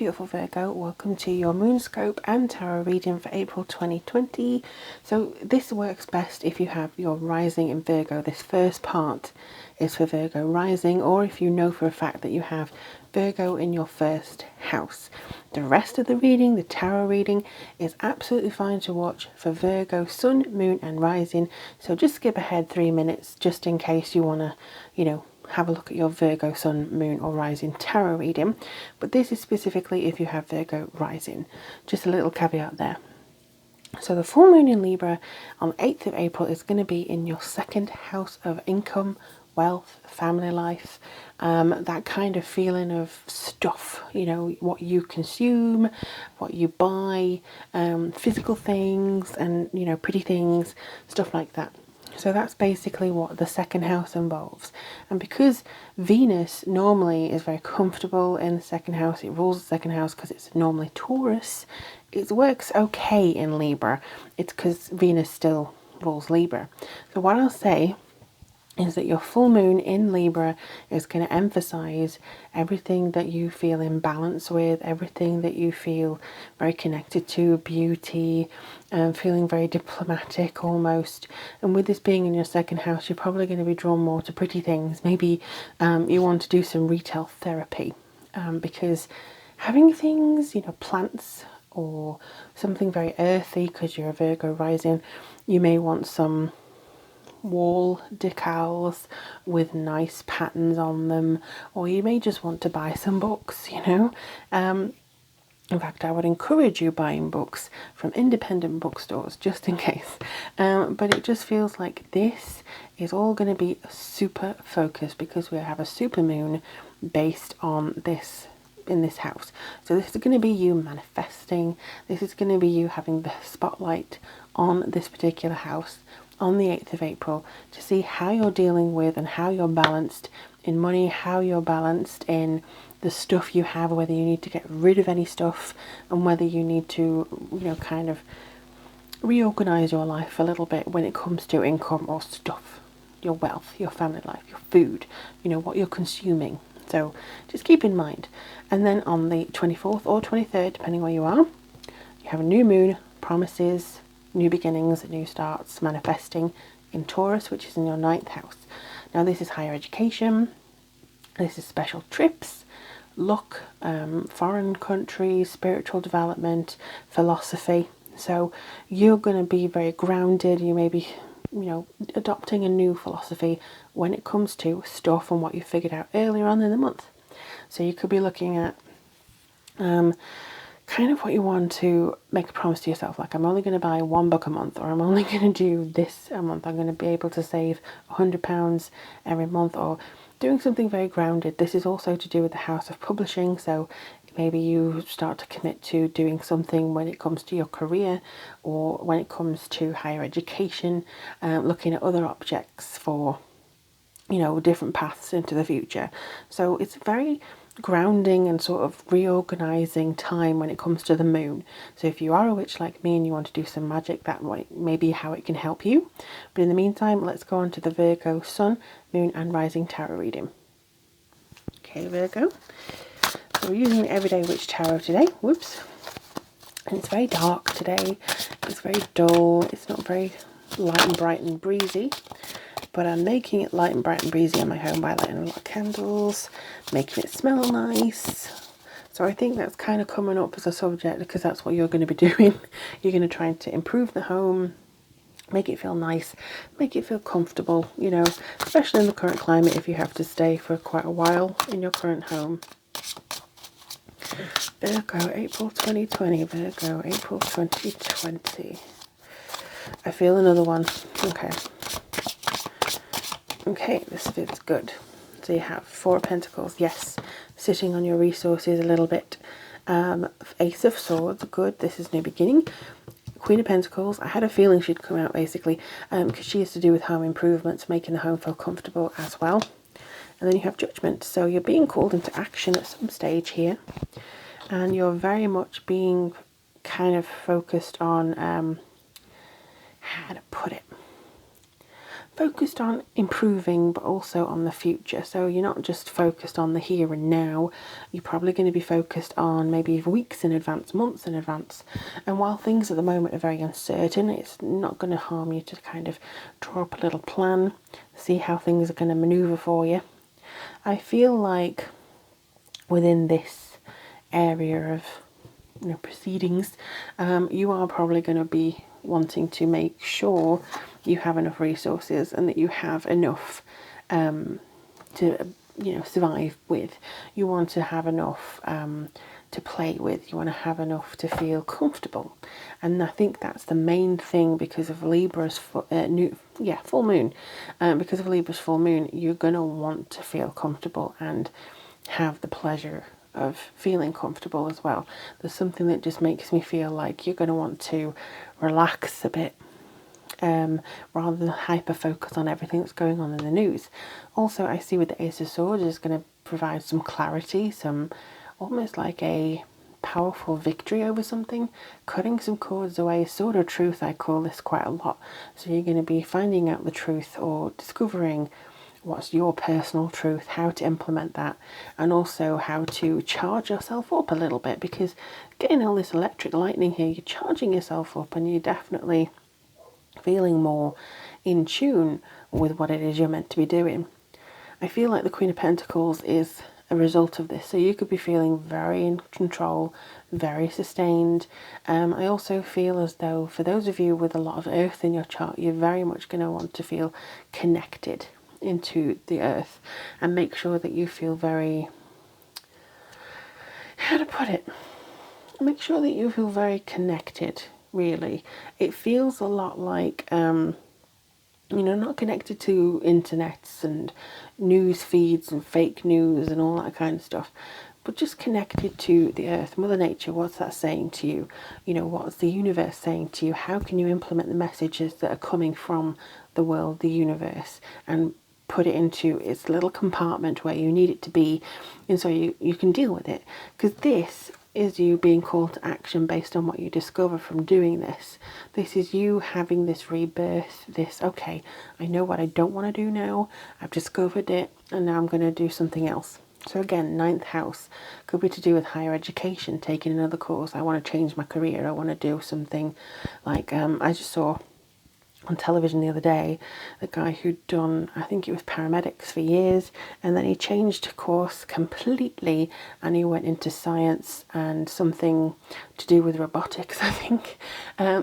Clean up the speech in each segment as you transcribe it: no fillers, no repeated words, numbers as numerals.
beautiful Virgo, welcome to your moonscope and tarot reading for April 2020. So this works best if you have your rising in Virgo. This first part is for Virgo rising, or if you know for a fact that you have Virgo in your first house. The rest of the reading, the tarot reading, is absolutely fine to watch for Virgo sun, moon and rising. So just skip ahead 3 minutes just in case you want to, have a look at your Virgo sun, moon or rising tarot reading. But this is specifically if you have Virgo rising. Just a little caveat there. So the full moon in Libra on the 8th of April is going to be in your second house of income, wealth, family life, that kind of feeling of stuff, what you consume, what you buy, physical things and, pretty things, stuff like that. So that's basically what the second house involves. And because Venus normally is very comfortable in the second house, it rules the second house because it's normally Taurus, it works okay in Libra. It's because Venus still rules Libra. So what I'll say is that your full moon in Libra is going to emphasize everything that you feel in balance with, everything that you feel very connected to, beauty, feeling very diplomatic almost. And with this being in your second house, you're probably going to be drawn more to pretty things. Maybe you want to do some retail therapy because having things, plants or something very earthy, because you're a Virgo rising, you may want some wall decals with nice patterns on them, or you may just want to buy some books, in fact I would encourage you buying books from independent bookstores just in case, but it just feels like this is all going to be super focused because we have a super moon based on this in this house. So this is going to be you manifesting, this is going to be you having the spotlight on this particular house on the 8th of April to see how you're dealing with and how you're balanced in money, how you're balanced in the stuff you have, whether you need to get rid of any stuff and whether you need to, kind of reorganize your life a little bit when it comes to income or stuff, your wealth, your family life, your food, what you're consuming. So just keep in mind. And then on the 24th or 23rd, depending where you are, you have a new moon, promises, new beginnings, new starts, manifesting in Taurus, which is in your 9th house. Now this is higher education, this is special trips, luck, foreign countries, spiritual development, philosophy. So you're going to be very grounded. You may be, adopting a new philosophy when it comes to stuff and what you figured out earlier on in the month. So you could be looking at kind of what you want to make a promise to yourself, like I'm only going to buy one book a month, or I'm only going to do this a month, I'm going to be able to save £100 every month, or doing something very grounded. This is also to do with the house of publishing, so maybe you start to commit to doing something when it comes to your career or when it comes to higher education, looking at other objects for, different paths into the future. So it's very grounding and sort of reorganizing time when it comes to the moon. So if you are a witch like me and you want to do some magic, that may be how it can help you. But in the meantime, let's go on to the Virgo sun, moon and rising tarot reading. Okay, Virgo. So we're using the Everyday Witch Tarot today. Whoops. And it's very dark today. It's very dull. It's not very light and bright and breezy. But I'm making it light and bright and breezy in my home by lighting a lot of candles, making it smell nice. So I think that's kind of coming up as a subject because that's what you're going to be doing. You're going to try to improve the home, make it feel nice, make it feel comfortable, especially in the current climate if you have to stay for quite a while in your current home. Virgo, April 2020, Virgo, April 2020. I feel another one. Okay, this feels good. So you have 4 of Pentacles, yes, sitting on your resources a little bit. Ace of Swords, good, this is new beginning. Queen of Pentacles, I had a feeling she'd come out basically, because she has to do with home improvements, making the home feel comfortable as well. And then you have Judgment, so you're being called into action at some stage here. And you're very much being kind of focused on, how to put it, focused on improving, but also on the future. So you're not just focused on the here and now, you're probably going to be focused on maybe weeks in advance, months in advance. And while things at the moment are very uncertain, it's not going to harm you to kind of draw up a little plan, see how things are going to maneuver for you. I feel like within this area of proceedings, you are probably going to be wanting to make sure you have enough resources and that you have enough to survive with. You want to have enough to play with. You want to have enough to feel comfortable, and I think that's the main thing because of Libra's full moon. Because of Libra's full moon, you're going to want to feel comfortable and have the pleasure of feeling comfortable as well. There's something that just makes me feel like you're going to want to relax a bit, rather than hyper focus on everything that's going on in the news. Also, I see with the Ace of Swords is going to provide some clarity, some almost like a powerful victory over something, cutting some cords away. Sword of Truth, I call this quite a lot. So you're going to be finding out the truth or discovering what's your personal truth, how to implement that, and also how to charge yourself up a little bit, because getting all this electric lightning here, you're charging yourself up and you're definitely feeling more in tune with what it is you're meant to be doing. I feel like the Queen of Pentacles is a result of this, so you could be feeling very in control, very sustained. I also feel as though for those of you with a lot of earth in your chart, you're very much going to want to feel connected into the earth and make sure that you feel very, how to put it, make sure that you feel very connected, really. It feels a lot like not connected to internets and news feeds and fake news and all that kind of stuff, but just connected to the earth, Mother Nature. What's that saying to you? What's the universe saying to you? How can you implement the messages that are coming from the world, the universe, and put it into its little compartment where you need it to be, and so you can deal with it? Because this is you being called to action based on what you discover from doing this. This is you having this rebirth, this, okay, I know what I don't want to do now, I've discovered it, and now I'm going to do something else. So again, 9th house could be to do with higher education, taking another course. I want to change my career, I want to do something like, I just saw on television the other day, the guy who'd done, I think it was paramedics for years, and then he changed course completely and he went into science and something to do with robotics, I think.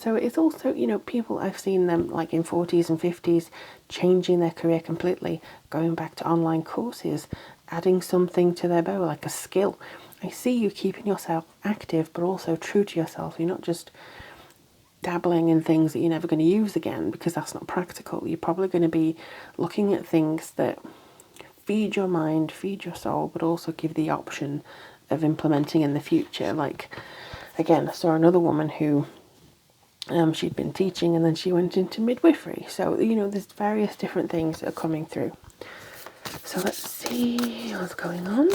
So it's also, people, I've seen them like in 40s and 50s changing their career completely, going back to online courses, adding something to their bow, like a skill. I see you keeping yourself active but also true to yourself. You're not just dabbling in things that you're never going to use again, because that's not practical. You're probably going to be looking at things that feed your mind, feed your soul, but also give the option of implementing in the future. Like, again, I saw another woman who she'd been teaching and then she went into midwifery. So, there's various different things that are coming through. So let's see what's going on.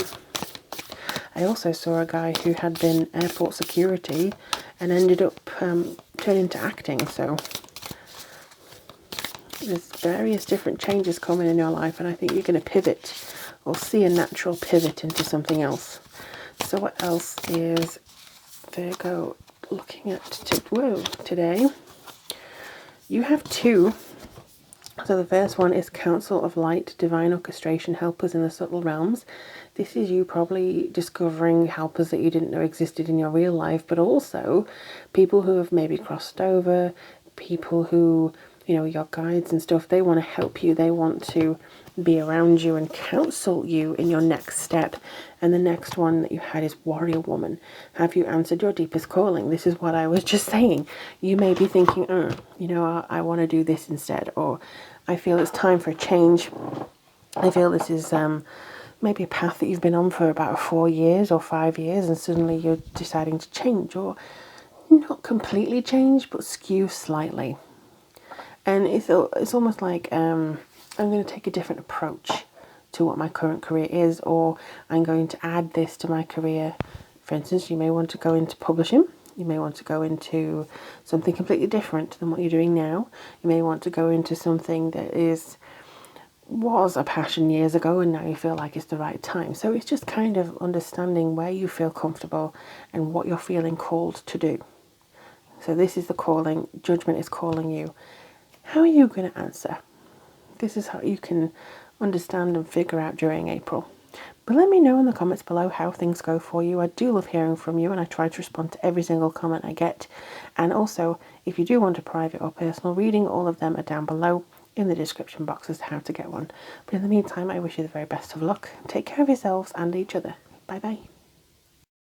I also saw a guy who had been airport security and ended up turning to acting. So there's various different changes coming in your life, and I think you're going to pivot or see a natural pivot into something else. So what else is Virgo looking at today? You have 2. So the first one is Council of Light, Divine Orchestration, Helpers in the Subtle Realms. This is you probably discovering helpers that you didn't know existed in your real life, but also people who have maybe crossed over, people who, your guides and stuff, they want to help you. They want to be around you and counsel you in your next step. And the next one that you had is Warrior Woman. Have you answered your deepest calling? This is what I was just saying. You may be thinking, I want to do this instead, or I feel it's time for a change. I feel this is maybe a path that you've been on for about 4 years or 5 years, and suddenly you're deciding to change, or not completely change, but skew slightly. And it's almost like I'm going to take a different approach to what my current career is, or I'm going to add this to my career. For instance, you may want to go into publishing. You may want to go into something completely different than what you're doing now. You may want to go into something that was a passion years ago and now you feel like it's the right time. So it's just kind of understanding where you feel comfortable and what you're feeling called to do. So this is the calling. Judgment is calling you. How are you going to answer? This is how you can understand and figure out during April. But let me know in the comments below how things go for you. I do love hearing from you and I try to respond to every single comment I get. And also, if you do want a private or personal reading, all of them are down below in the description box as to how to get one. But in the meantime, I wish you the very best of luck. Take care of yourselves and each other. Bye bye.